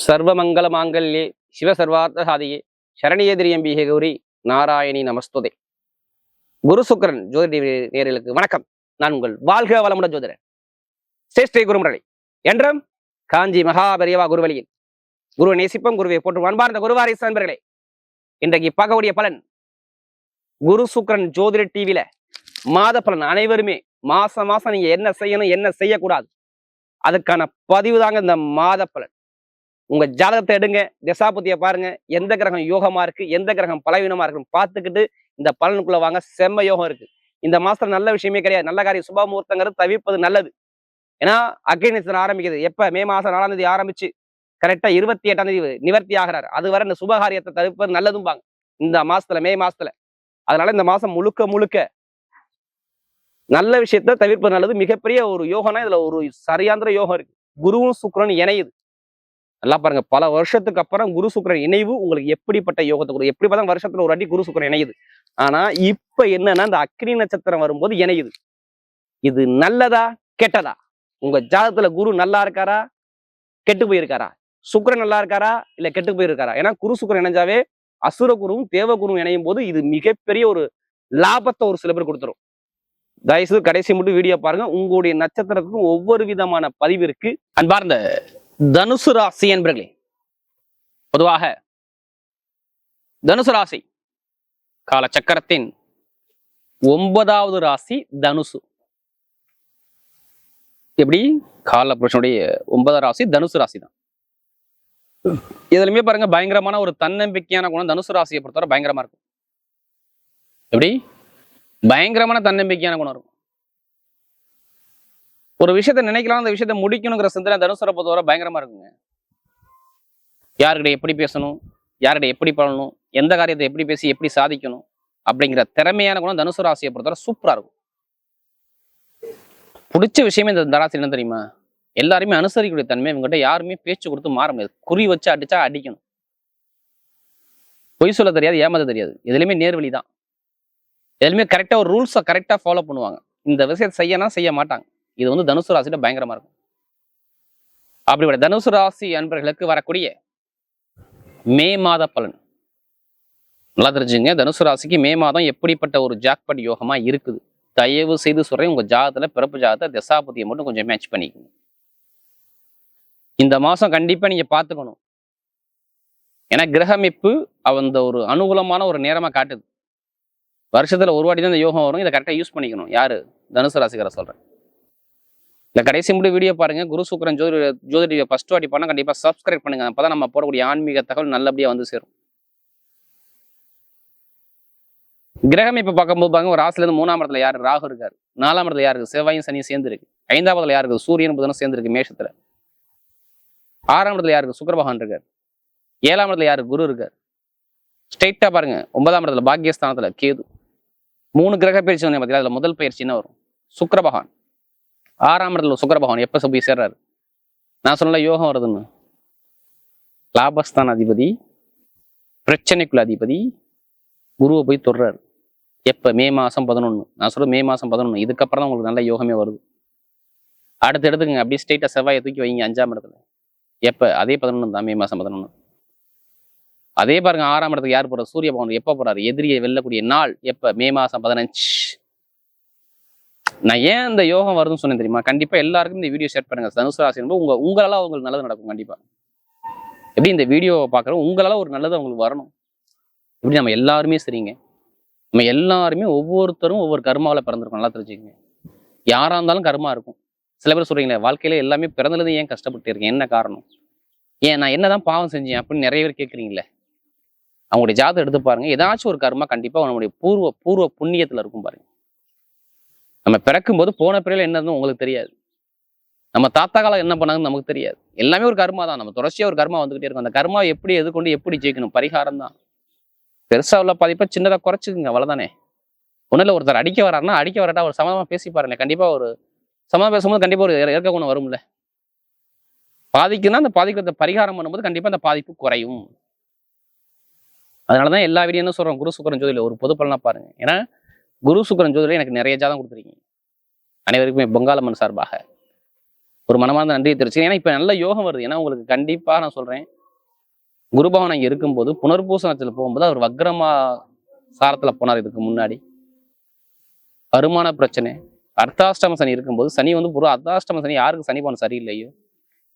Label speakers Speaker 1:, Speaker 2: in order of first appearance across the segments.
Speaker 1: சர்வமங்கல மாங்கல்யே சிவசர்வார்த்த சாதியே சரணியதிரியம்பிகே கௌரி நாராயணி நமஸ்துதே. குரு சுக்கரன் ஜோதி நேயர்களுக்கு வணக்கம். நான் உங்கள் வாழ்க வளமுடன் ஜோதிடர் ஸ்ரீ குருமுரளி என்றும் காஞ்சி மகாபெரியவா குருவழியில் குரு நேசிப்பம் குருவை போட்டு அன்பார்ந்த குருவாரிசு நண்பர்களே, இன்றைக்கு பார்க்கக்கூடிய பலன் குரு சுக்கரன் ஜோதிட டிவில மாத பலன். அனைவருமே மாசம் நீங்க என்ன செய்யணும் என்ன செய்யக்கூடாது அதுக்கான பதிவு தாங்க இந்த மாத பலன். உங்க ஜாதகத்தை எடுங்க, திசாபுத்தியை பாருங்க, எந்த கிரகம் யோகமா இருக்கு எந்த கிரகம் பலவீனமா இருக்குன்னு பார்த்துக்கிட்டு இந்த பலனுக்குள்ள வாங்க. செம்ம யோகம் இருக்கு இந்த மாசத்துல. நல்ல விஷயமே கிடையாது. நல்ல காரியம் சுப முகூர்த்தங்கிறது தவிர்ப்பது நல்லது. ஏன்னா அக்னி நட்சத்திரம் ஆரம்பிக்குது. எப்ப மே மாசம் 4ஆம் தேதி ஆரம்பிச்சு கரெக்டா 28ஆம் தேதி நிவர்த்தி ஆகிறாரு. அது வரை இந்த சுபகாரியத்தை தவிர்ப்பது நல்லதும்பாங்க இந்த மாசத்துல, மே மாசத்துல. அதனால இந்த மாசம் முழுக்க நல்ல விஷயத்த தவிர்ப்பது நல்லது. மிகப்பெரிய ஒரு யோகம்னா இதுல ஒரு சரியாந்திர யோகம் இருக்கு. குருவும் சுக்கிரனும் இணையுது. நல்லா பாருங்க, பல வருஷத்துக்கு அப்புறம் குரு சுக்கிரன் இணைவு உங்களுக்கு எப்படிப்பட்ட யோகத்தை கொடுக்கும். எப்படி பார்த்தா வருஷத்துல ஒரு அடி குரு சுக்கிரன் இணையுது. ஆனா இப்ப என்னன்னா இந்த அக்னி நட்சத்திரம் வரும்போது இணையுது. இது நல்லதா கெட்டதா? உங்க ஜாதகத்துல குரு நல்லா இருக்காரா கெட்டு போயிருக்காரா? சுக்கிரன் நல்லா இருக்காரா இல்ல கெட்டு போயிருக்காரா? ஏன்னா குரு சுக்கிரன் இணைஞ்சாவே அசுர குருவும் தேவ குருவும் இணையும் போது இது மிகப்பெரிய ஒரு லாபத்தை ஒரு சில பேர் கொடுத்துரும். தயவுசெய்து கடைசி மட்டும் வீடியோ பாருங்க. உங்களுடைய நட்சத்திரத்துக்கும் ஒவ்வொரு விதமான பதிவு இருக்கு. அன்பார்ந்த தனுசு ராசி என்பர்களே, பொதுவாக தனுசு ராசி கால சக்கரத்தின் 9வது ராசி தனுசு. எப்படி கால புருஷனுடைய 9வது ராசி தனுசு ராசி தான். இதுலயுமே பாருங்க பயங்கரமான ஒரு தன்னம்பிக்கையான குணம் தனுசு ராசியை பொறுத்தவரை பயங்கரமா இருக்கும். எப்படி பயங்கரமான தன்னம்பிக்கையான குணம் இருக்கும். ஒரு விஷயத்த நினைக்கலாம், அந்த விஷயத்த முடிக்கணுங்கிற சிந்தனை தனுசரை பொறுத்தவரை பயங்கரமா இருக்குங்க. யாருக்கிட்ட எப்படி பேசணும், யார்கிட்ட எப்படி பண்ணணும், எந்த காரியத்தை எப்படி பேசி எப்படி சாதிக்கணும் அப்படிங்கிற திறமையான குணம் தனுசு ராசியை பொறுத்தவரை சூப்பரா இருக்கும். பிடிச்ச விஷயமே இந்த ராசி என்ன தெரியுமா? எல்லாருமே அனுசரிக்கக்கூடிய தன்மை இவங்ககிட்ட. யாருமே பேச்சு கொடுத்து மாற முடியாது. குறி வச்சு அடிச்சா அடிக்கணும். பொய் சொல்ல தெரியாது, ஏமாத தெரியாது. எதுலையுமே நேர்வழி தான். எதுலையுமே கரெக்டா ஒரு ரூல்ஸை கரெக்டா ஃபாலோ பண்ணுவாங்க. இந்த விஷயத்தை செய்யணும் செய்ய மாட்டாங்க. இது வந்து தனுசு ராசியில பயங்கரமா இருக்கும். அப்படிப்பட்ட தனுசு ராசி அன்பர்களுக்கு வரக்கூடிய மே மாத பலன் நல்லா தெரிஞ்சுங்க. தனுசு ராசிக்கு மே மாதம் எப்படிப்பட்ட ஒரு ஜாக்பட் யோகமா இருக்குது. தயவு செய்து சொல்றேன், உங்க ஜாதகத்துல பிறப்பு ஜாதகத்தை திசாபதியை மட்டும் கொஞ்சம் மேட்ச் பண்ணிக்கணும். இந்த மாசம் கண்டிப்பா நீங்க பாத்துக்கணும். ஏன்னா கிரகமைப்பு அந்த ஒரு அனுகூலமான ஒரு நேரமா காட்டுது. வருஷத்துல ஒரு வாட்டி தான் இந்த யோகம் வரும். இதை கரெக்டா யூஸ் பண்ணிக்கணும். யாரு? தனுசு ராசிக்கார சொல்றேன். இல்ல கடைசி மட்டும் வீடியோ பாருங்க. குரு சுக்கிரன் ஜோதிட ஃபர்ஸ்ட் வாட்டி பண்ணா கண்டிப்பா சப்ஸ்கிரைப் பண்ணுங்க. அப்பதான் நம்ம போடக்கூடிய ஆன்மீக தகவல் நல்லபடியா வந்து சேரும். கிரகம் இப்ப பார்க்கும்போது பாருங்க, ஒரு ராசில இருந்து 3ஆம் இடத்துல யாரு? ராகு இருக்காரு. 4ஆம் இடத்துல யாருக்கு? செவ்வாயும் சனியும் சேர்ந்து இருக்கு. 5ஆம் இடத்துல யாருக்கு? சூரியன் புதனும் சேர்ந்து இருக்கு மேஷத்துல. 6ஆம் இடத்துல யாருக்கு? சுக்கிர பகவான் இருக்காரு. 7ஆம் இடத்துல யாரு? குரு இருக்காரு. ஸ்ட்ரெயிட்டா பாருங்க, 9ஆம் இடத்துல பாக்கியஸ்தானத்துல கேது. 3 கிரக பயிற்சி வந்து பார்த்தீங்கன்னா அதுல முதல் பயிற்சி என்ன வரும்? சுக்கிர பகவான். 6ஆம் இடத்துல சுக்கிர பகவான் எப்ப போய் சேர்றாரு? நான் சொன்ன யோகம் வருதுன்னு. லாபஸ்தான அதிபதி, பிரச்சனைக்குள்ள அதிபதி குருவை போய் தொடுறாரு. எப்ப? மே மாசம் 11. நான் சொல்றது மே மாசம் 11. இதுக்கப்புறம் தான் உங்களுக்கு நல்ல யோகமே வருது. அடுத்து எடுத்துக்கங்க, அப்படியே ஸ்ட்ரெயிட்டா செவ்வாயை தூக்கி வைங்க 5ஆம் இடத்துல. எப்ப? அதே 11 தான், மே மாசம் 11. அதே பாருங்க 6ஆம் இடத்துக்கு யார் போறாரு? சூரிய பகவான். எப்ப போறாரு? எதிரியை வெல்லக்கூடிய நாள் எப்ப? மே மாசம் 15. நான் ஏன் இந்த யோகம் வருதுன்னு சொன்னேன் தெரியுமா? கண்டிப்பா எல்லாருக்கும் இந்த வீடியோ ஷேர் பண்ணுங்க. தனுசு ராசி உங்களால உங்களுக்கு நல்லது நடக்கும். கண்டிப்பா எப்படி இந்த வீடியோ பாக்குறோம், உங்களால ஒரு நல்லது அவங்களுக்கு வரணும். இப்படி நம்ம எல்லாருமே சரிங்க. நம்ம எல்லாருமே ஒவ்வொருத்தரும் ஒவ்வொரு கர்மாவில பிறந்திருக்கோம். நல்லா தெரிஞ்சுக்கங்க. யாரா இருந்தாலும் கர்மா இருக்கும். சில பேர் சொல்றீங்களே, வாழ்க்கையில எல்லாமே பிறந்தது ஏன் கஷ்டப்பட்டு இருக்கேன், என்ன காரணம், ஏன் நான் என்னதான் பாவம் செஞ்சேன் அப்படின்னு நிறைய பேர் கேட்குறீங்களே. அவங்களுடைய ஜாதகம் எடுத்து பாருங்க. ஏதாச்சும் ஒரு கர்மா கண்டிப்பா நம்முடைய பூர்வ புண்ணியத்துல இருக்கும் பாருங்க. நம்ம பிறக்கும் போது போன பிறகு என்ன இருந்தோம் உங்களுக்கு தெரியாது. நம்ம தாத்தா காலம் என்ன பண்ணாங்கன்னு நமக்கு தெரியாது. எல்லாமே ஒரு கர்மா தான். நம்ம தொடர்ச்சியா ஒரு கர்மா வந்துகிட்டே இருக்கும். அந்த கர்மா எப்படி எதுக்கொண்டு எப்படி ஜெயிக்கணும்? பரிகாரம் தான். பெருசா உள்ள பாதிப்பா சின்னதா குறைச்சிக்குங்க, அவ்வளவுதானே. ஒன்னும் இல்லை, ஒருத்தர் அடிக்க வராருன்னா அடிக்க வரட்டா ஒரு சமாதமா பேசி பாருங்க. கண்டிப்பா ஒரு சமாதம் பேசும்போது கண்டிப்பா ஒரு ஏற்க குணம் வரும்ல. பாதிக்குன்னா அந்த பாதிக்கிறத பரிகாரம் பண்ணும்போது கண்டிப்பா அந்த பாதிப்பு குறையும். அதனாலதான் எல்லா வீடியோ என்ன சொல்றோம், குரு சுக்கிரன் ஜோதியில ஒரு பொது பலனா பாருங்க. ஏன்னா குரு சுக்கிரன் ஜோதியில எனக்கு நிறைய ஜாதகம் கொடுத்துருக்கீங்க. அனைவருக்குமே பொங்காலம்மன் சார்பாக ஒரு மனமார்ந்த நன்றியை தெரிவிச்சு. ஏன்னா இப்ப நல்ல யோகம் வருது. ஏன்னா உங்களுக்கு கண்டிப்பா நான் சொல்றேன், குருபவன் அங்க இருக்கும்போது புனர்பூச நட்சத்திரத்துல போகும்போது அவர் வக்ரமா சாரத்துல போனார். இதுக்கு முன்னாடி வருமான பிரச்சனை, அர்த்தாஷ்டம சனி இருக்கும்போது சனி வந்து அர்த்தாஷ்டம சனி யாருக்கு சனி போன சரியில்லையோ,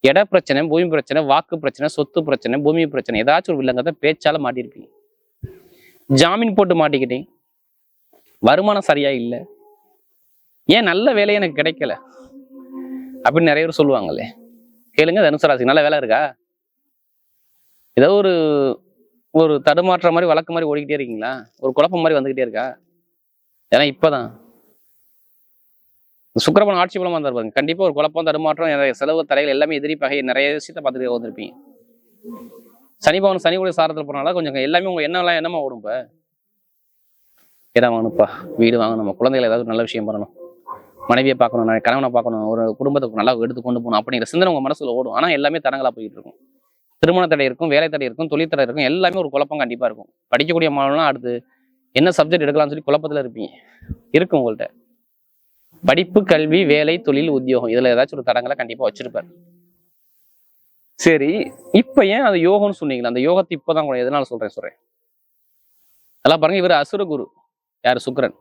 Speaker 1: இட பிரச்சனை, பூமி பிரச்சனை, வாக்கு பிரச்சனை, சொத்து பிரச்சனை, பூமி பிரச்சனை, ஏதாச்சும் ஒரு வில்லங்கத்தை பேச்சால மாட்டிருப்பீங்க. ஜாமீன் போட்டு மாட்டிக்கிட்டீங்க. வருமானம் சரியா இல்லை, ஏன் நல்ல வேலையை எனக்கு கிடைக்கல அப்படின்னு நிறைய பேர் சொல்லுவாங்களே. கேளுங்க, தனுசு ராசி நல்ல வேலை இருக்கா? ஏதோ ஒரு தடுமாற்ற மாதிரி வழக்கு மாதிரி ஓடிக்கிட்டே இருக்கீங்களா? ஒரு குழப்பம் மாதிரி வந்துகிட்டே இருக்கா? ஏன்னா இப்பதான் சுக்கிரபன் ஆட்சி பலமா இருந்தா பாருங்க, கண்டிப்பா ஒரு குழப்பம், தடுமாற்றம், நிறைய செலவு, தடைகள், எல்லாமே எதிரி பகை, நிறைய விஷயத்த பார்த்துட்டு வந்திருப்பீங்க. சனிபவன் சனியுடைய சாரத்தில் போனால கொஞ்சம் எல்லாமே உங்க என்னமா ஓடும். இப்ப இடம் வாங்கணும்ப்பா, வீடு வாங்கணும், நம்ம குழந்தைகளை ஏதாவது நல்ல விஷயம் பண்ணணும், மனைவியை பார்க்கணும், நான் கணவனை பார்க்கணும், ஒரு குடும்பத்தை நல்லா எடுத்து கொண்டு போகணும் அப்படிங்கிற சிந்தனை உங்க மனசுல ஓடும். ஆனா எல்லாமே தடங்களா போயிட்டு இருக்கும். திருமண தடை இருக்கும், வேலை தடை இருக்கும், தொழில் தடை இருக்கும், எல்லாமே ஒரு குழப்பம் கண்டிப்பா இருக்கும். படிக்கக்கூடிய மாணவர்கள்லாம் அடுத்து என்ன சப்ஜெக்ட் எடுக்கலாம்னு சொல்லி குழப்பத்துல இருப்பீங்க. இருக்கும் உங்கள்கிட்ட படிப்பு, கல்வி, வேலை, தொழில், உத்தியோகம், இதுல ஏதாச்சும் ஒரு தடங்களை கண்டிப்பா வச்சிருப்பாரு. சரி, இப்ப ஏன் அது யோகம்னு சொன்னீங்களா? அந்த யோகத்தை இப்பதான் எதனால சொல்றேன் அதெல்லாம் பாருங்க. இவர் அசுரகுரு, யாரு? சுக்கிரன்.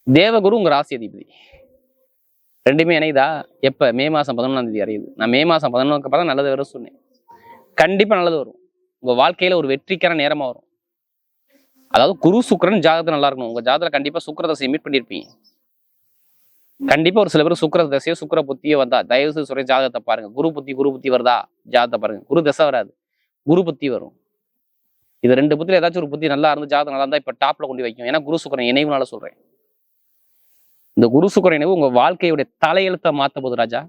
Speaker 1: தேவகுரு உங்க ராசி அதிபதி. ரெண்டுமே இணைதா? எப்ப? மே மாசம் 11ஆம் தேதி அறியுது. நான் மே மாசம் 11க்கு அப்புறம் நல்லது வரும் சொன்னேன். கண்டிப்பா நல்லது வரும். உங்க வாழ்க்கையில ஒரு வெற்றிக்கான நேரமா வரும். அதாவது குரு சுக்கிரன் ஜாதகத்துல நல்லா இருக்கணும். உங்க ஜாதகத்துல கண்டிப்பா சுக்கிர தசையை மீட் பண்ணிருப்பீங்க. கண்டிப்பா ஒரு சில பேர் சுக்கிர தசையோ சுக்கிர புத்தியோ வந்தா தயவு செய்து சொல்ற ஜாதகத்தை பாருங்க. குரு புத்தி வருதா? ஜாதகத்தை பாருங்க. குரு தசை வராது, குரு புத்தி வரும். இது ரெண்டு புத்தியில ஏதாச்சும் ஒரு புத்தி நல்லா இருந்து ஜாதகம் நல்லா இருந்தா இப்ப டாப்ல கொண்டு வைக்கும். ஏன்னா குரு சுக்கிரன் இணைவுனால சொல்றேன். இந்த குரு சுக்கிரன் இணைவு உங்க வாழ்க்கையுடைய தலையெழுத்த மாத்த போது ராஜா.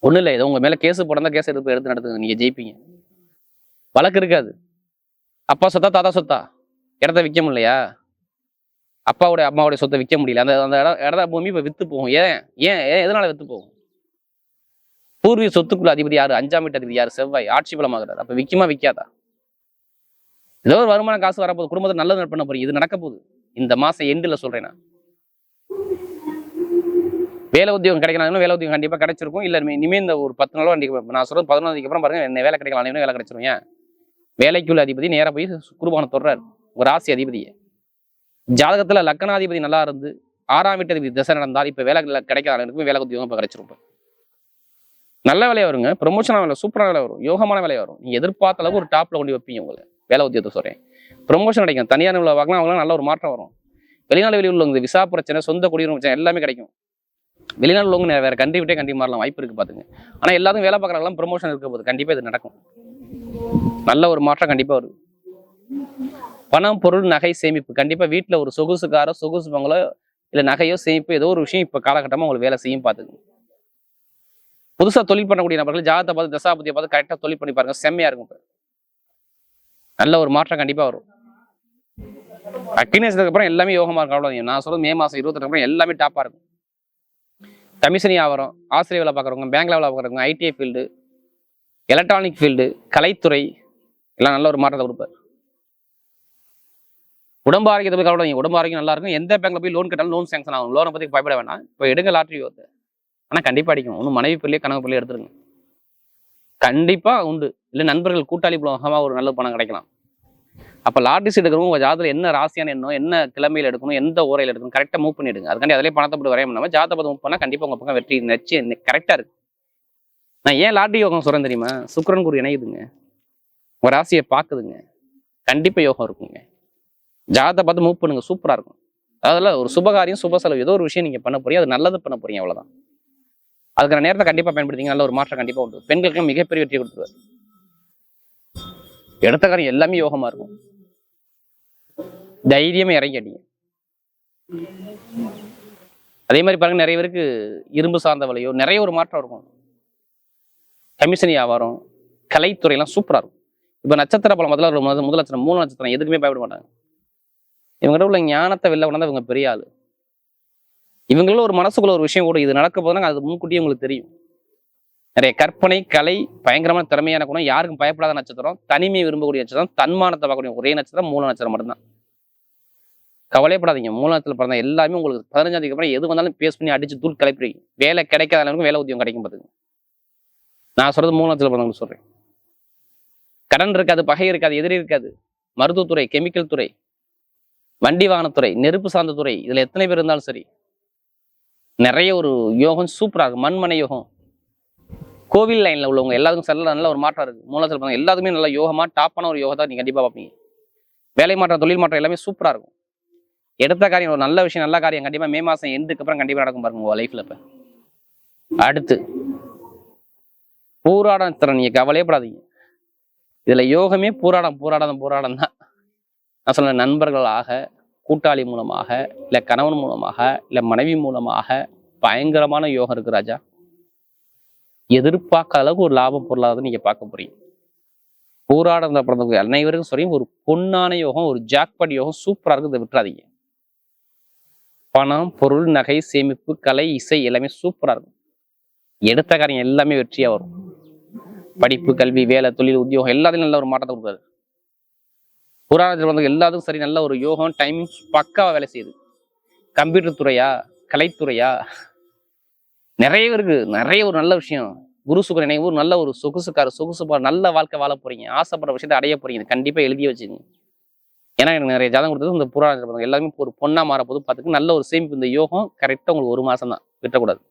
Speaker 1: ஒண்ணு இல்லை, ஏதோ உங்க மேல கேஸ் போடா கேஸ் எடுத்து நடத்துங்க, நீங்க ஜெயிப்பீங்க. வழக்கு இருக்காது. அப்பா சொத்தா தாத்தா சொத்தா இடத்த விற்க முடியலையா? அப்பாவுடைய அம்மாவுடைய சொத்தை விற்க முடியல, அந்த இடத்த பூமி இப்ப வித்து போகும். ஏன் எதனால வித்து போகும்? பூர்வீக சொத்துக்குள்ள அதிபதி யாரு? 5ஆம் வீட்டு அதிபதி யாரு? செவ்வாய். ஆட்சி பலமாகிறாரு. அப்ப விக்குமா விற்காதா? ஏதோ ஒரு வருமான காசு வரப்போகுது, குடும்பத்தை நல்லது பண்ண போறீங்க. இது நடக்க போகுது இந்த மாசம் எண்டுல சொல்றேன். நான் வேலை உத்தியோகம் கிடைக்கணும், வேலை உத்தியோகம் கண்டிப்பா கிடைச்சிருக்கும். இல்ல இனிமே இந்த ஒரு 10 நாளோ நான் சொல்றது 11 நாளைக்கு அப்புறம் பாருங்க, என்ன வேலை கிடைக்கலாம், வேலை கிடைச்சிரும். ஏன்? வேலைக்குள்ள அதிபதி நேரா போய் குருபான தொடுறாரு, ஒரு ராசி அதிபதியை. ஜாதகத்துல லக்னாதிபதி நல்லா இருந்து 6ஆம் வீட்டு அதிபதி திசை நடந்தால் இப்ப வேலை கிடைக்காத வேலை உத்தியோகம் இப்ப கிடைச்சிருப்பேன். நல்ல வேலையா வருங்க, ப்ரொமோஷனான வேலை, சூப்பரான வேலை வரும், யோகமான வேலையா வரும். நீங்க எதிர்பார்த்த அளவுக்கு ஒரு டாப்ல கொண்டு வைப்பீங்க. உங்களை வேலை உத்தியோகத்தை சொல்றேன், ப்ரொமோஷன் கிடைக்கும். தனியார் வாங்கினா அவங்களாம் நல்ல ஒரு மாற்றம் வரும். வெளிநாடு வெளியூர்ல உள்ளவங்க விசா பிரச்சனை, சொந்த குடியுரிமை பிரச்சனை எல்லாமே கிடைக்கும். வெளிநாடு உள்ளவங்க வேற கண்ட்ரி விட்டே கண்ட்ரி மாறலாம், வாய்ப்பு இருக்கு பாத்துங்க. ஆனா எல்லாரும் வேலை பார்க்கறவங்களாம் ப்ரொமோஷன் இருக்க போது கண்டிப்பா இது நடக்கும். நல்ல ஒரு மாற்றம் கண்டிப்பா வரும். பணம், பொருள், நகை சேமிப்பு கண்டிப்பா வீட்டுல ஒரு சொகுசுக்காரோ சொகுசு பங்களோ இல்ல நகையோ சேமிப்பு ஏதோ ஒரு விஷயம் இப்ப காலகட்டமா உங்களுக்கு வேலை செய்யும். பாத்துங்க. புதுசா தொழில் பண்ணக்கூடிய நபர்கள் ஜாதகத்தை பார்த்து தசாபதியை பார்த்து கரெக்டா தொழில் பண்ணி பாருங்க, செம்மையா இருக்கும். நல்ல ஒரு மாற்றம் கண்டிப்பா வரும். அக்னேசத்துக்கு அப்புறம் எல்லாமே யோகமா இருக்கும். அவ்வளவு நான் சொல்றது மே மாசம் 28 அப்புறம் எல்லாமே டாப்பா இருக்கும். கமிஷன் வியாபாரம், ஆசிரியர் வேலை பார்க்குறவங்க, பேங்க்ல வேலை பார்க்குறவங்க, ஐடிஐ ஃபீல்டு, எலக்ட்ரானிக் ஃபீல்டு, கலைத்துறை எல்லாம் நல்ல ஒரு மாற்றத்தை கொடுப்பார். உடம்பு ஆரோக்கியத்தை போய் கவலை, உடம்பு ஆரோக்கியம் நல்லா இருக்கும். எந்த பேங்க்ல போய் லோன் கேட்டாலும் லோன் சேங்ஷன் ஆகும். லோனை பத்தி பயப்பட வேணாம். இப்போ எடுங்க லாட்ரி ஓட்டு, ஆனா கண்டிப்பா அடிக்கும். ஒன்றும் மனைவி பிள்ளையே கனவு பிள்ளையே எடுத்துருங்க, கண்டிப்பா உண்டு. இல்லை நண்பர்கள் கூட்டாளி மூலமா ஒரு நல்ல பணம் கிடைக்கலாம். அப்ப லாட்ரி சீட் எடுக்கிறவங்க உங்க ஜாதகத்துல என்ன ராசியான எண்ணம், என்ன கிழமையில எடுக்கணும், எந்த ஊரையில எடுக்கணும் கரெக்டா மூவ் பண்ணிடுங்க. அதுக்காண்டி அதிலே பணத்தை போட்டு வரைய முடியாம ஜாதகத்தை மூவ் பண்ணா கண்டிப்பா உங்க பக்கம் வெற்றி நச்சு கரெக்டா இருக்கு. நான் ஏன் லாட்ரி யோகம் சொல்றேன் தெரியுமா? சுக்கிரன் குரு இணையுதுங்க, ஒரு ராசியை பாக்குதுங்க, கண்டிப்பா யோகம் இருக்குங்க. ஜாதகத்தை பார்த்து மூவ் பண்ணுங்க, சூப்பரா இருக்கும். அதெல்லாம் ஒரு சுபகாரியம், சுப செலவு, ஏதோ ஒரு விஷயம் நீங்க பண்ண போறீங்க, அது நல்லது பண்ண போறீங்க, அவ்வளவுதான். அதுக்கான நேரத்தை கண்டிப்பா பயன்படுத்திங்க, நல்ல ஒரு மாற்றம் கண்டிப்பா உண்டு. பெண்களுக்கு மிகப்பெரிய வெற்றி கொடுத்துருவாரு. எடுத்த காரியம் எல்லாமே யோகமா இருக்கும். தைரியமே இறங்கி அடிங்க. அதே மாதிரி பாருங்க, நிறைய பேருக்கு இரும்பு சார்ந்த விலையோ நிறைய ஒரு மாற்றம் இருக்கும். கமிஷன் வியாபாரம், கலைத்துறையெல்லாம் சூப்பரா இருக்கும். இப்ப நட்சத்திர பலம் முதல் நட்சத்திரம் 3 நட்சத்திரம் எதுக்குமே பயப்பட மாட்டாங்க. இவங்ககிட்ட உள்ள ஞானத்தை வெளில கொண்டாந்து இவங்க பெரிய ஆளு. இவங்களும் ஒரு மனசுக்குள்ள ஒரு விஷயம் கூட இது நடக்க போதுன்னா அது முன்கூட்டியே உங்களுக்கு தெரியும். நிறைய கற்பனை, கலை, பயங்கரமான திறமையான குணம், யாருக்கும் பயப்படாத நட்சத்திரம், தனிமையை விரும்பக்கூடிய நட்சத்திரம், தன்மானத்தை பார்க்கக்கூடிய ஒரே நட்சத்திரம் 3 நட்சத்திரம் மட்டும்தான். கவலைப்படாதீங்க. மூலத்தில் பிறந்த எல்லாமே உங்களுக்கு 15ஆம் தேதிக்கு அப்புறம் எது வந்தாலும் பேஸ் பண்ணி அடிச்சு தூள் கிளப்பிடுவீங்க. வேலை கிடைக்காத அளவுக்கு வேலை உத்தியோகம் கிடைக்கும் பாத்துங்க. நான் சொல்றது மூலத்தில் பிறந்தவங்களுக்கு சொல்றேன். கடன் இருக்காது, பகை இருக்காது, எதிரி இருக்காது. மருத்துவத்துறை, கெமிக்கல் துறை, வண்டி வாகனத்துறை, நெருப்பு சார்ந்த துறை, இதுல எத்தனை பேர் இருந்தாலும் சரி நிறைய ஒரு யோகம் சூப்பரா இருக்கு. மண்மனை யோகம், கோவில் லைன்ல உள்ளவங்க எல்லாத்துக்கும் நல்ல ஒரு மாற்றம் இருக்கு. மூலத்தில் பிறந்த எல்லாத்துக்குமே நல்ல யோகமா டாப்பான ஒரு யோகத்தை நீங்க கண்டிப்பா பார்ப்பீங்க. வேலை மாற்றம், தொழில் மாற்றம் எல்லாமே சூப்பரா இருக்கும். எடுத்த காரியம் ஒரு நல்ல விஷயம், நல்ல காரியம் கண்டிப்பா மே மாசம் எண்டுக்கு அப்புறம் கண்டிப்பா நடக்கும் பாருங்க உங்க லைஃப்ல. இப்ப அடுத்து பூராடம், நீங்க கவலையப்படாதீங்க. இதுல யோகமே போராடம் தான். நான் சொல்ல நண்பர்களாக, கூட்டாளி மூலமாக, இல்ல கணவன் மூலமாக, இல்ல மனைவி மூலமாக பயங்கரமான யோகம் இருக்கு ராஜா. எதிர்பார்க்காத அளவுக்கு ஒரு லாபம் பொருளாதாரம் நீங்க பார்க்க போறீங்க. போராடத்துல பிறந்தவங்க அனைவருக்கும் சரி ஒரு பொன்னான யோகம், ஒரு ஜாக்பாட் யோகம் சூப்பரா இருக்கு. இதை விட்டுறாதீங்க. பணம், பொருள், நகை, சேமிப்பு, கலை, இசை எல்லாமே சூப்பரா இருக்கும். எடுத்த காரியம் எல்லாமே வெற்றியா வரும். படிப்பு, கல்வி, வேலை, தொழில், உத்தியோகம் எல்லாத்தையும் நல்ல ஒரு மாற்றத்தை கொடுக்காது. புராணத்தில் வந்து எல்லாத்துக்கும் சரி நல்ல ஒரு யோகம், டைமிங் பக்காவா வேலை செய்யுது. கம்ப்யூட்டர் துறையா, கலைத்துறையா, நிறைய இருக்கு. நிறைய ஒரு நல்ல விஷயம். குரு சுக்கரன் நினைவு நல்ல ஒரு சொகுசுப்பார் நல்ல வாழ்க்கை வாழ போறீங்க. ஆசைப்படுற விஷயத்தை அடைய போறீங்க. கண்டிப்பா எழுதி வச்சுங்க. ஏன்னா எனக்கு நிறைய ஜாதகம் கொடுத்தது இந்த புராணத்தில் எல்லாமே ஒரு பொண்ணா மாற போது பார்த்துக்கு நல்ல ஒரு சேமிப்பு. இந்த யோகம் கரெக்டா உங்களுக்கு 1 மாசம் தான், விட்டக்கூடாது.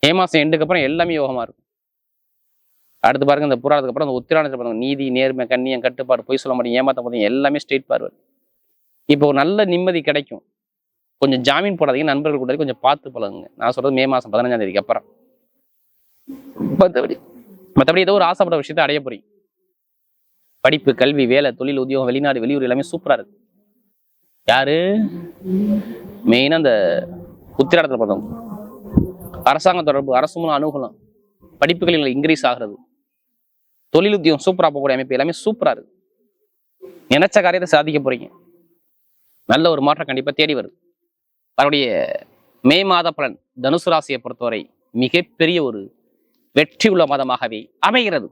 Speaker 1: மே மாசம் எண்டுக்கு அப்புறம் எல்லாமே யோகமா இருக்கும். அடுத்து பாருங்க, இந்த புராணத்துக்கு அப்புறம் அந்த உத்திராணத்தில் பாருங்க, நீதி, நேர்மை, கண்ணியம், கட்டுப்பாடு, பொய் சொல்ல மாட்டீங்க, ஏமாத்த மாட்டீங்க, எல்லாமே ஸ்ட்ரெயிட் பார்வர்டு. இப்போ ஒரு நல்ல நிம்மதி கிடைக்கும். கொஞ்சம் ஜாமீன் போடாதீங்க, நண்பர்கள் கூட கொஞ்சம் பார்த்து பழகுங்க. நான் சொல்றது மே மாசம் 15ஆம் தேதிக்கு அப்புறம். மற்றபடி ஏதோ ஒரு ஆசைப்பட்ட விஷயத்தை அடைய போறீங்க. படிப்பு, கல்வி, வேலை, தொழில், உத்தியோகம், வெளிநாடு, வெளியூர் எல்லாமே சூப்பரா இருக்கு. யாரு மெயினா இந்த உத்திராடத்தில் பார்த்தோம். அரசாங்க தொடர்பு, அரசு மூலம் அனுகூலம், படிப்புகளில் இன்க்ரீஸ் ஆகிறது, தொழில் உத்தியோகம் சூப்பரா போகக்கூடிய அமைப்பு எல்லாமே சூப்பரா இருக்கு. நினைச்ச காரியத்தை சாதிக்க போறீங்க. நல்ல ஒரு மாற்றம் கண்டிப்பா தேடி வருது. அவருடைய மே மாத பலன் தனுசு ராசியை பொறுத்தவரை மிகப்பெரிய ஒரு வெற்றி உள்ள மாதமாகவே அமைகிறது.